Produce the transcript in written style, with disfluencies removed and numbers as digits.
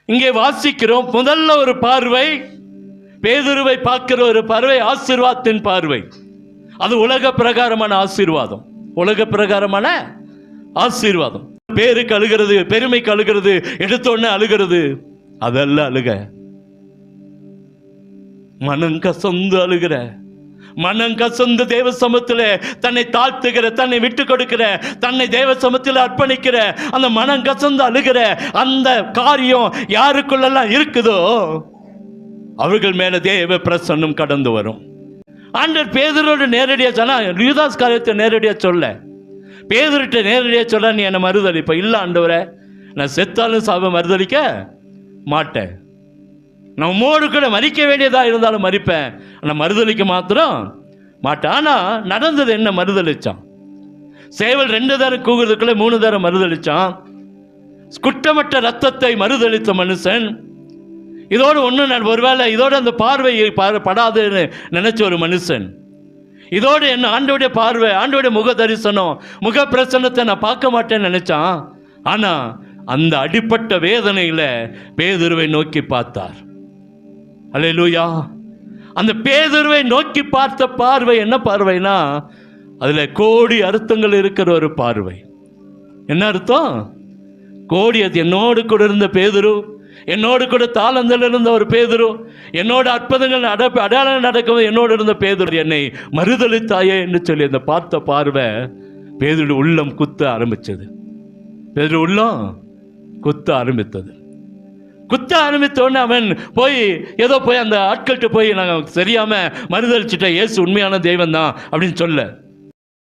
இங்கே வாசிக்கிறோம். முதல்ல ஒரு பார்வை, பேதுருவை பார்க்கிற ஒரு பார்வை ஆசீர்வாதத்தின் பார்வை. அது உலக பிரகாரமான ஆசீர்வாதம், உலக பிரகாரமான ஆசீர்வாதம். பேருக்கு அழுகிறது, பெருமைக்கு அழுகிறது, எடுத்தோடனே அழுகிறது, அதெல்லாம் அழுக. மனம் கசந்து அழுகிற, மனம் கசந்து தேவ சமூகத்தில் தன்னை தாழ்த்துகிற, தன்னை விட்டு கொடுக்கிற, தன்னை தேவ சமூகத்தில் அர்ப்பணிக்கிற, அந்த மனம் கசந்து அழுகிற அந்த காரியம் யாருக்குள்ளெல்லாம் இருக்குதோ அவர்கள் மேல தேவ பிரசன்னம் கடந்து வரும். ஆண்டவர் பேதுருவோடு நேரடியாக சொன்னா, யூதாஸ் காரியத்தை நேரடியாக சொல்ல, பேதுருட்ட நேரடியாக சொல்ல, நீ என்னை மறுதளிப்ப? இல்லை ஆண்டவரே, நான் செத்தாலும் சாப மறுதளிக்க மாட்டேன். நான் உம்மோடு கூட மறிக்க வேண்டியதாக இருந்தாலும் மறிப்பேன், ஆனால் மறுதளிக்க மாத்திரம் மாட்டேன். ஆனால் நடந்தது என்ன? மறுதளிச்சான். சேவல் 2 தரம் கூகுறதுக்குள்ளே 3 தரம் மறுதளிச்சான். குற்றமற்ற ரத்தத்தை மறுதளித்த மனுஷன். இதோடு ஒன்று, ஒருவேளை இதோடு அந்த பார்வையை படாதுன்னு நினைச்ச ஒரு மனுஷன், இதோடு என்ன ஆண்டோடைய பார்வை, ஆண்டோடைய முக தரிசனம், முக பிரசன்னத்தை நான் பார்க்க மாட்டேன்னு நினைச்சான். ஆனால் அந்த அடிப்பட்ட வேதனையில் பேதுருவை நோக்கி பார்த்தார். அல்லேலூயா. அந்த பேதுருவை நோக்கி பார்த்த பார்வை என்ன பார்வைனா, அதில் கோடி அர்த்தங்கள் இருக்கிற ஒரு பார்வை. என்ன அர்த்தம்? கோடி. அது என்னோடு கூட இருந்த பேதுரு, என்னோடு கூட தாளந்தில் இருந்த ஒரு பேதுரு, என்னோட அற்புதங்கள் அடையாளம் நடக்கும் என்னோடு இருந்த பேதுரு, என்னை மறுதளித்தாயே என்று சொல்லி அந்த பார்த்த பார்வை பேதுரு உள்ளம் குத்த ஆரம்பித்தது. பேதுரு உள்ளம் குத்த ஆரம்பித்தது. குத்த ஆரம்பித்தோடனே அவன் போய் அந்த ஆட்கள்கிட்ட போய் நாங்கள் சரியாமல் மறுதளிச்சுட்டேன், இயேசு உண்மையான தெய்வம் தான் அப்படின்னு சொல்ல